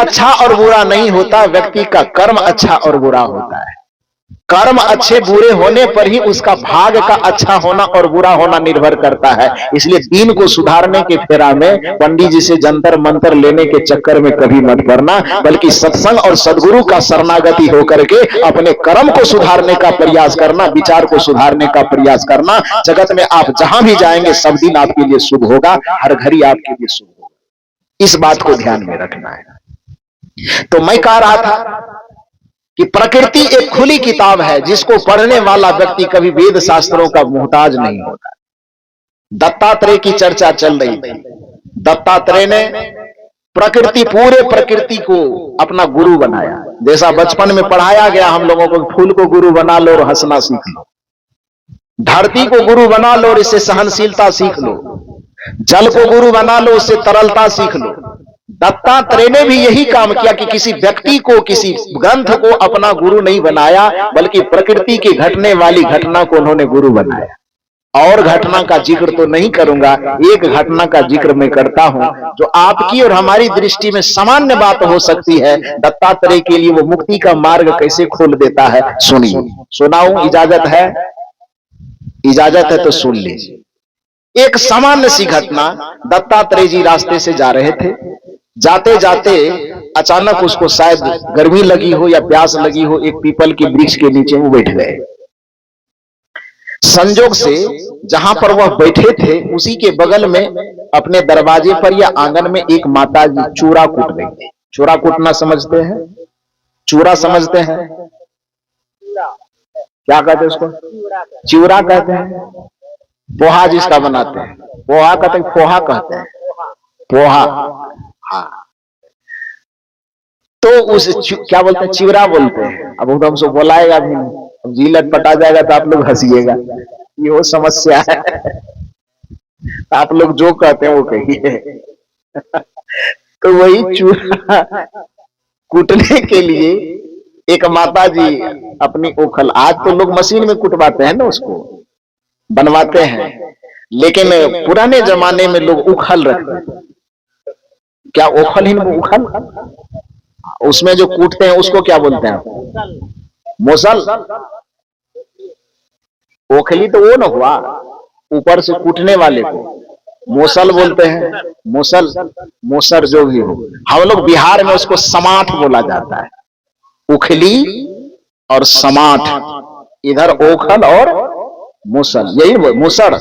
अच्छा और बुरा नहीं होता, व्यक्ति का कर्म अच्छा और बुरा होता है। कर्म अच्छे बुरे होने पर ही उसका भाग का अच्छा होना और बुरा होना निर्भर करता है। इसलिए दीन को सुधारने के फेरा में पंडित जी से जंतर मंतर लेने के चक्कर में कभी मत पड़ना, बल्कि सत्संग और सदगुरु का शरणागति होकर के अपने कर्म को सुधारने का प्रयास करना, विचार को सुधारने का प्रयास करना। जगत में आप जहां भी जाएंगे सब दिन आपके लिए शुभ होगा, हर घड़ी आपके लिए शुभ होगा। इस बात को ध्यान में रखना है। तो मैं कह रहा था कि प्रकृति एक खुली किताब है जिसको पढ़ने वाला व्यक्ति कभी वेद शास्त्रों का मोहताज नहीं होता। दत्तात्रेय की चर्चा चल रही थी। दत्तात्रेय ने पूरे प्रकृति को अपना गुरु बनाया। जैसा बचपन में पढ़ाया गया हम लोगों को, फूल को गुरु बना लो और हंसना सीख लो, धरती को गुरु बना लो और इससे सहनशीलता सीख लो, जल को गुरु बना लो उससे तरलता सीख लो। दत्तात्रेय ने भी यही काम किया कि किसी व्यक्ति को, किसी ग्रंथ को अपना गुरु नहीं बनाया, बल्कि प्रकृति की घटने वाली घटना को उन्होंने गुरु बनाया। और घटना का जिक्र तो नहीं करूंगा, एक घटना का जिक्र मैं करता हूं जो आपकी और हमारी दृष्टि में सामान्य बात हो सकती है। दत्तात्रेय के लिए वो मुक्ति का मार्ग कैसे खोल देता है, सुनिए। सुनाऊं? इजाजत है? इजाजत है तो सुन लीजिए। एक सामान्य सी घटना, दत्तात्रेय जी रास्ते से जा रहे थे। जाते जाते अचानक उसको शायद गर्मी लगी हो या प्यास लगी हो, एक पीपल के वृक्ष के नीचे वो बैठ गए। संजोग से जहां पर वह बैठे थे उसी के बगल में अपने दरवाजे पर या आंगन में एक माता जी चूरा कूट रही थी। चूरा कूटना समझते हैं? चूरा समझते हैं? क्या कहते हैं उसको? चूरा कहते हैं। पोहा जिसका बनाते हैं, पोहा कहते हैं, पोहा कहते हैं, पोहा। हाँ, तो उस क्या बोलते हैं? चिवरा बोलते हैं। अब वो हमसे बोलाएगा भी नहीं, अब जी लटपटा जाएगा तो आप लोग हंसिएगा, ये वो समस्या है। आप लोग जो कहते हैं वो कहिए। तो वही चूरा कूटने के लिए एक माता जी अपनी ओखल, आज तो लोग मशीन में कुटवाते हैं ना, उसको बनवाते हैं, लेकिन पुराने जमाने में लोग उखल रखते हैं। क्या ओखल ही उखल, उसमें जो कूटते हैं उसको क्या बोलते हैं? मोसल। ओखली तो वो ना हुआ, ऊपर से कूटने वाले को मोसल बोलते हैं। मोसल, मोसर जो भी हो, हम लोग बिहार में उसको समाठ बोला जाता है। उखली और समाठ, इधर ओखल और मुसल, यही मुसर,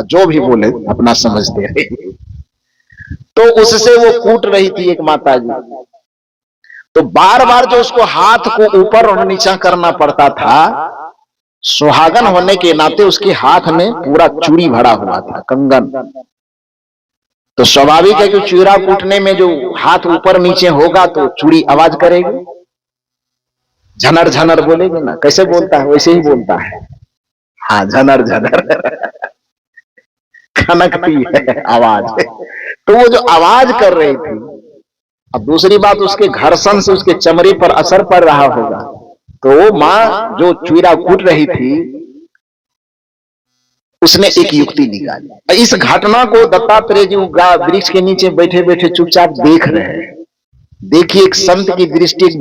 जो भी बोले अपना समझते हैं। तो उससे वो कूट रही थी एक माता जी। तो बार बार जो उसको हाथ को ऊपर और नीचा करना पड़ता था, सुहागन होने के नाते उसके हाथ में पूरा चूड़ी भरा हुआ था, कंगन। तो स्वाभाविक है कि चूड़ा कूटने में जो हाथ ऊपर नीचे होगा तो चूड़ी आवाज करेगी, झनर झनर बोलेगी ना। कैसे बोलता है? वैसे ही बोलता है। हाँ, झनर झनर खनकती है आवाज। तो वो जो आवाज कर रही थी, अब दूसरी बात, उसके घर्षण से उसके चमड़े पर असर पड़ रहा होगा। तो वो मां जो चूड़ा कूट रही थी, उसने एक युक्ति निकाली। इस घटना को दत्तात्रेय जी वृक्ष के नीचे बैठे बैठे चुपचाप देख रहे हैं। देखिए एक संत की दृष्टि, एक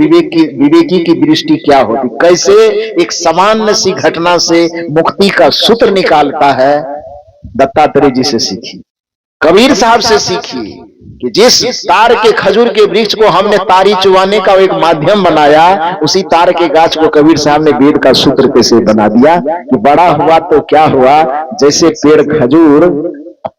विवेकी की दृष्टि क्या होती, कैसे एक सामान्य सी घटना से मुक्ति का सूत्र निकालता है। दत्तात्रेय जी से सीखी, कबीर साहब से सीखी कि जिस तार के खजूर के वृक्ष को हमने तारी चुवाने का एक माध्यम बनाया, उसी तार के गाछ को कबीर साहब ने वेद का सूत्र कैसे बना दिया कि बड़ा हुआ तो क्या हुआ, जैसे पेड़ खजूर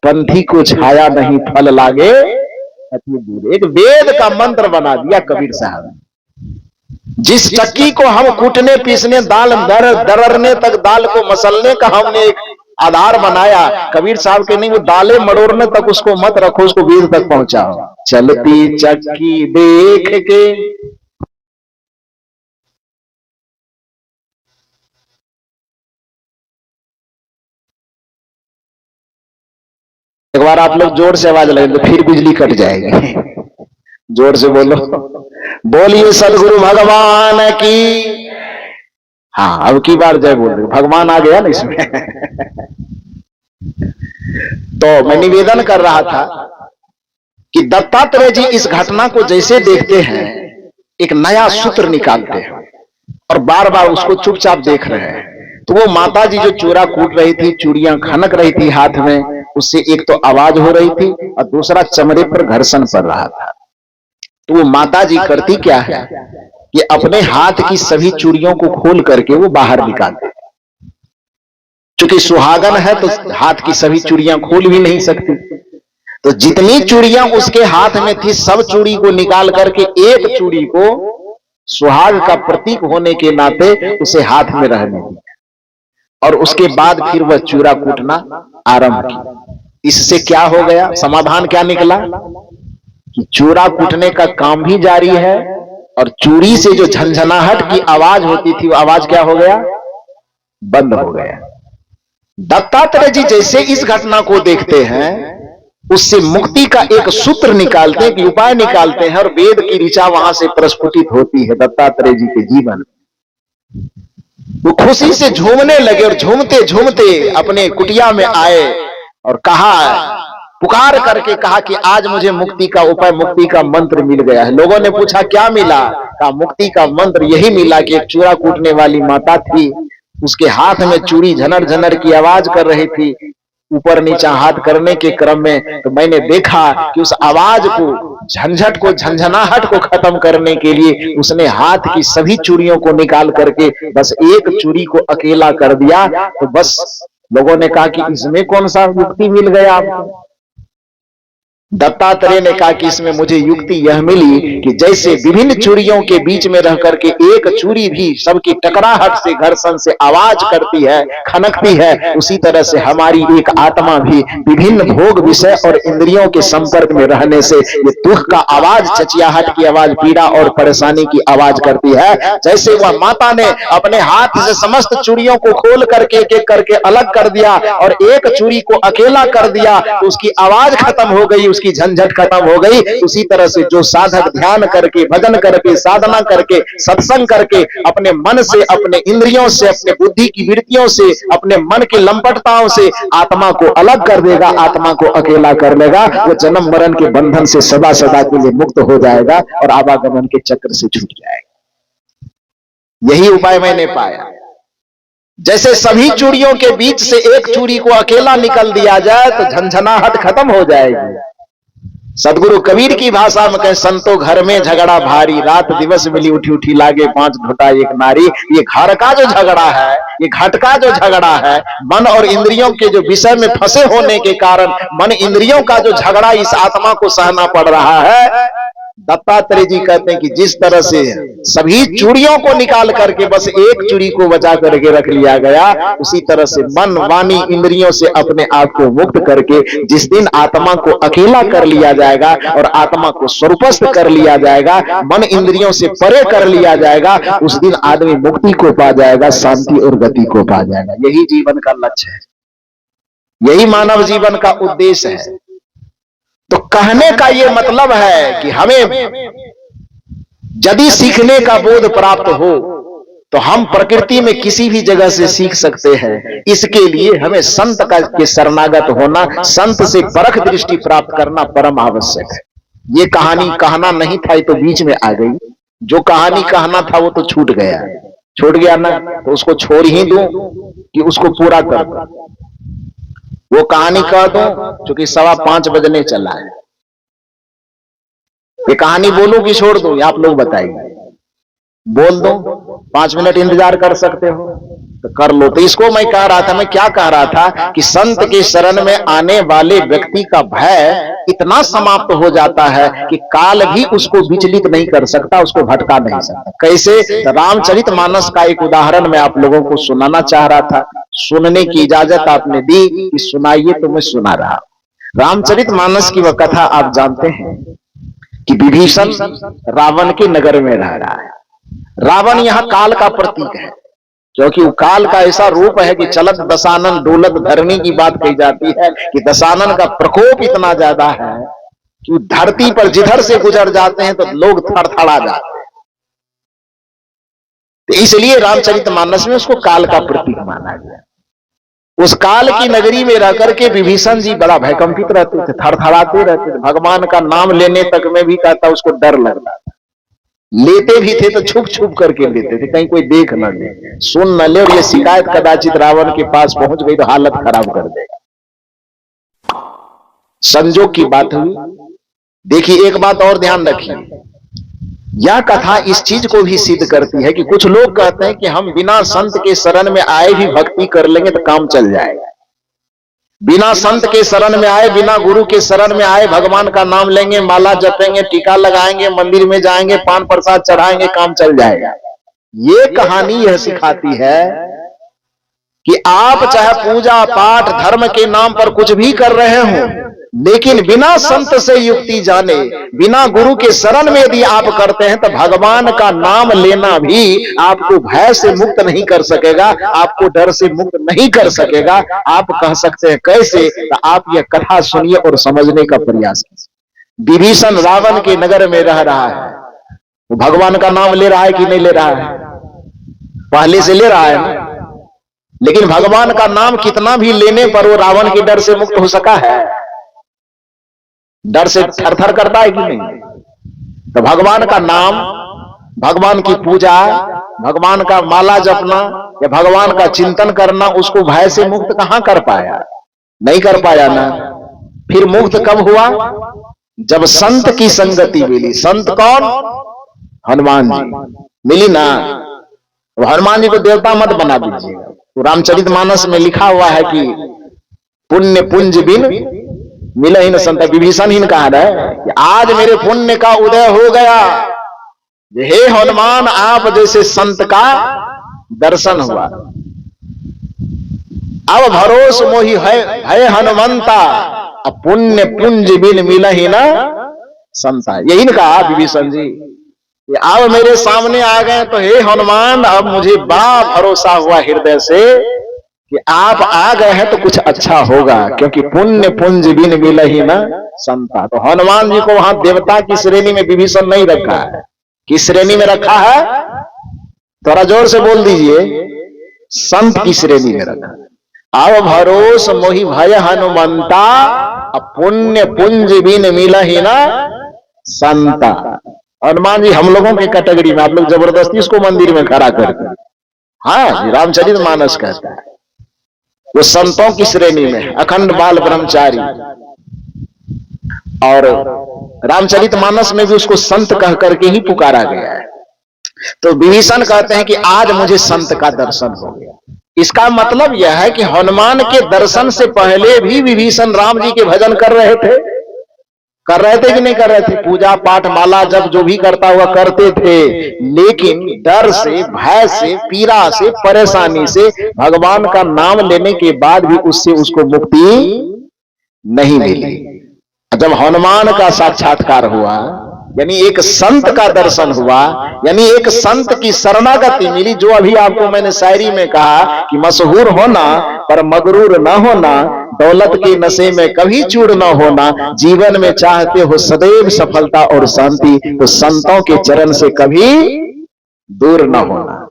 पंथी को छाया नहीं फल लागे अति दूर। एक वेद का मंत्र बना दिया कबीर साहब ने। जिस चक्की को हम कूटने पीसने दाल दररने तक, दाल को मसलने का हमने एक आधार बनाया, कबीर साहब के नहीं, वो दालें मड़ोड़ने तक उसको मत रखो, उसको वेद तक पहुंचाओ। चलती चक्की देख के एक बार आप लोग जोर से आवाज लगे तो फिर बिजली कट जाएगी। जोर से बोलो, बोलिए सदगुरु भगवान की। हाँ, अब की बार जय बोल रहे, भगवान आ गया ना इसमें। तो मैं निवेदन कर रहा था कि दत्तात्रेय जी इस घटना को जैसे देखते हैं एक नया सूत्र निकालते हैं और बार बार उसको चुपचाप देख रहे हैं। तो वो माता जी जो चूरा कूट रही थी, चूड़ियां खनक रही थी हाथ में, उससे एक तो आवाज हो रही थी और दूसरा चमड़े पर घर्षण पड़ रहा था। तो वो माता जी करती क्या है कि अपने हाथ की सभी चूड़ियों को खोल करके वो बाहर निकालते। चूंकि सुहागन है तो हाथ की सभी चूड़ियां खोल भी नहीं सकती, तो जितनी चूड़ियां उसके हाथ में थी सब चूड़ी को निकाल करके एक चूड़ी को सुहाग का प्रतीक होने के नाते उसे हाथ में रहने दिया और उसके बाद फिर वह चूड़ा कूटना आरंभ किया। इससे क्या हो गया, समाधान क्या निकला कि चूड़ा कूटने का काम भी जारी है और चूड़ी से जो झंझनाहट की आवाज होती थी वो आवाज क्या हो गया, बंद हो गया। दत्तात्रेय जी जैसे इस घटना को देखते हैं उससे मुक्ति का एक सूत्र निकालते हैं, उपाय निकालते हैं और वेद की ऋचा वहां से प्रस्फुटित होती है दत्तात्रेय जी के जीवन। वो खुशी से झूमने लगे और झूमते झूमते अपने कुटिया में आए और कहा, पुकार करके कहा कि आज मुझे मुक्ति का उपाय, मुक्ति का मंत्र मिल गया है। लोगों ने पूछा क्या मिला, कहा मुक्ति का मंत्र यही मिला कि एक चूड़ा कूटने वाली माता थी, उसके हाथ में चूड़ी झनर झनर की आवाज कर रही थी ऊपर नीचा हाथ करने के क्रम में, तो मैंने देखा कि उस आवाज को, झंझट को, झंझनाहट को खत्म करने के लिए उसने हाथ की सभी चूड़ियों को निकाल करके बस एक चूड़ी को अकेला कर दिया। तो बस लोगों ने कहा कि इसमें कौन सा युक्ति मिल गया आपको। दत्तात्रेय ने कहा कि इसमें मुझे युक्ति यह मिली कि जैसे विभिन्न चूड़ियों के बीच में रह करके एक चूड़ी भी सबकी टकराहट से, घर्षण से आवाज करती है, खनकती है, उसी तरह से हमारी एक आत्मा भी विभिन्न भोग विषय और इंद्रियों के संपर्क में रहने से ये दुख का आवाज, चचियाहट की आवाज, पीड़ा और परेशानी की आवाज करती है। जैसे वह माता ने अपने हाथ से समस्त चूड़ियों को खोल करके एक एक करके अलग कर दिया और एक चूड़ी को अकेला कर दिया तो उसकी आवाज खत्म हो गई, की झंझट खत्म हो गई। उसी तरह से जो साधक ध्यान करके, भजन करके, साधना करके, सत्संग करके अपने मन से, अपने इंद्रियों से, अपने बुद्धि की वृत्तियों से, अपने मन की लंपटताओं से आत्मा को अलग कर देगा, आत्मा को अकेला कर लेगा, वो जन्म मरण के बंधन से सदा सदा के लिए मुक्त हो जाएगा और आवागमन के चक्र से छूट जाएगा। यही उपाय मैंने पाया। जैसे सभी चूड़ियों के बीच से एक चूड़ी को अकेला निकल दिया जाए तो झंझनाहट खत्म हो जाएगी। सदगुरु कबीर की भाषा में कहें, संतो घर में झगड़ा भारी, रात दिवस मिली उठी उठी लागे, पांच घुटा एक नारी। ये घर का जो झगड़ा है, ये घट का जो झगड़ा है, मन और इंद्रियों के जो विषय में फंसे होने के कारण मन इंद्रियों का जो झगड़ा इस आत्मा को सहना पड़ रहा है। दत्तात्रेय जी कहते हैं कि जिस तरह से सभी चूड़ियों को निकाल करके बस एक चूड़ी को बचा करके रख लिया गया, उसी तरह से मन, वाणी, इंद्रियों से अपने आप को मुक्त करके जिस दिन आत्मा को अकेला कर लिया जाएगा और आत्मा को स्वरूपस्थ कर लिया जाएगा, मन इंद्रियों से परे कर लिया जाएगा, उस दिन आदमी मुक्ति को पा जाएगा, शांति और गति को पा जाएगा। यही जीवन का लक्ष्य है, यही मानव जीवन का उद्देश्य है। तो कहने का यह मतलब है कि हमें यदि सीखने का बोध प्राप्त हो तो हम प्रकृति में किसी भी जगह से सीख सकते हैं। इसके लिए हमें संत का के शरणागत होना, संत से परख दृष्टि प्राप्त करना परम आवश्यक है। ये कहानी कहना नहीं था, ये तो बीच में आ गई। जो कहानी कहना था वो तो छूट गया ना, तो उसको छोड़ ही दूं कि उसको पूरा कर दूं? वो कहानी कह दो क्योंकि 5:15 बजने चला है। ये कहानी बोलूं कि छोड़ दूं, आप लोग बताइए। बोल दो, 5 मिनट इंतजार कर सकते हो तो कर लो। तो इसको मैं कह रहा था, मैं क्या कह रहा था कि संत के शरण में आने वाले व्यक्ति का भय इतना समाप्त हो जाता है कि काल भी उसको विचलित नहीं कर सकता, उसको भटका नहीं सकता। कैसे? रामचरितमानस का एक उदाहरण मैं आप लोगों को सुनाना चाह रहा था। सुनने की इजाजत आपने दी कि सुनाइए, तो मैं सुना रहा। रामचरितमानस की वह कथा आप जानते हैं कि विभीषण रावण के नगर में रह रहा है। रावण यहां काल का प्रतीक है, क्योंकि वो काल का ऐसा रूप है कि चलत दशानन डोलत धरणी की बात कही जाती है कि दशानन का प्रकोप इतना ज्यादा है कि धरती पर जिधर से गुजर जाते हैं तो लोग थरथरा जाते हैं। तो इसलिए रामचरितमानस में उसको काल का प्रतीक माना गया। उस काल की नगरी में रह करके विभीषण जी बड़ा भयकंपित रहते थे, थरथराते रहते थे। भगवान का नाम लेने तक में भी कहता उसको डर लगता था। लेते भी थे तो छुप छुप करके लेते थे, कहीं कोई देख न ले, सुन न ले, और ये शिकायत कदाचित रावण के पास पहुंच गई तो हालत खराब कर देगा। संजोग की बात हुई। देखिए एक बात और ध्यान रखिए, यह कथा इस चीज को भी सिद्ध करती है कि कुछ लोग कहते हैं कि हम बिना संत के शरण में आए भी भक्ति कर लेंगे तो काम चल जाएगा। बिना संत के शरण में आए, बिना गुरु के शरण में आए, भगवान का नाम लेंगे, माला जपेंगे, टीका लगाएंगे, मंदिर में जाएंगे, पान प्रसाद चढ़ाएंगे, काम चल जाएगा। ये कहानी यह सिखाती है कि आप चाहे पूजा पाठ धर्म के नाम पर कुछ भी कर रहे हो, लेकिन बिना संत से युक्ति जाने, बिना गुरु के शरण में यदि आप करते हैं तो भगवान का नाम लेना भी आपको भय से मुक्त नहीं कर सकेगा, आपको डर से मुक्त नहीं कर सकेगा। आप कह सकते हैं कैसे? तो आप यह कथा सुनिए और समझने का प्रयास कीजिए। विभीषण रावण के नगर में रह रहा है, वो भगवान का नाम ले रहा है कि नहीं ले रहा है? पहले से ले रहा है ना, लेकिन भगवान का नाम कितना भी लेने पर वो रावण के डर से मुक्त हो सका है? डर से थरथर करता है कि नहीं? तो भगवान का नाम, भगवान की पूजा, भगवान का माला जपना या भगवान का चिंतन करना, उसको भय से मुक्त कहां कर पाया? नहीं कर पाया ना। फिर मुक्त कब हुआ? जब संत की संगति मिली। संत कौन? हनुमान जी मिली ना। तो हनुमान जी को देवता मत बना दीजिएगा। तो रामचरितमानस में लिखा हुआ है कि पुण्य पुंज बिन मिला ही न संत। विभीषण ही ने कहा है कि आज मेरे पुण्य का उदय हो गया, हे हनुमान आप जैसे संत का दर्शन हुआ। अब भरोस मोहि है हनुमंता, अब पुण्य पुंज बिन मिला ही न संता। यही ने कहा विभीषण जी, अब मेरे सामने आ गए तो हे हनुमान, अब मुझे बड़ा भरोसा हुआ हृदय से कि आप आ गए हैं तो कुछ अच्छा होगा, क्योंकि पुण्य पुंज बिन मिला ही ना संता। तो हनुमान जी को वहां देवता की श्रेणी में विभीषण नहीं रखा है। किस श्रेणी में रखा है? थोड़ा जोर से बोल दीजिए। संत की श्रेणी में रखा। अब भरोस मोहि भय हनुमंता, अब पुण्य पुंज बिन मिला ही ना संता। हनुमान जी हम लोगों के कैटेगरी में, आप लोग जबरदस्ती इसको मंदिर में खड़ा करते हैं। हाँ, रामचरितमानस कहता है वो संतों की श्रेणी में, अखंड बाल ब्रह्मचारी। और रामचरितमानस में भी उसको संत कह करके ही पुकारा गया है। तो विभीषण कहते हैं कि आज मुझे संत का दर्शन हो गया। इसका मतलब यह है कि हनुमान के दर्शन से पहले भी विभीषण राम जी के भजन कर रहे थे कि नहीं कर रहे थे? पूजा पाठ माला जब जो भी करता हुआ करते थे, लेकिन डर से, भय से, पीड़ा से, परेशानी से भगवान का नाम लेने के बाद भी उससे उसको मुक्ति नहीं मिली। जब हनुमान का साक्षात्कार हुआ, यानी एक संत का दर्शन हुआ, यानी एक संत की शरणागति मिली, जो अभी आपको मैंने शायरी में कहा कि मशहूर होना पर मगरूर न होना, दौलत के नशे में कभी चूर न होना, जीवन में चाहते हो सदैव सफलता और शांति, तो संतों के चरण से कभी दूर न होना।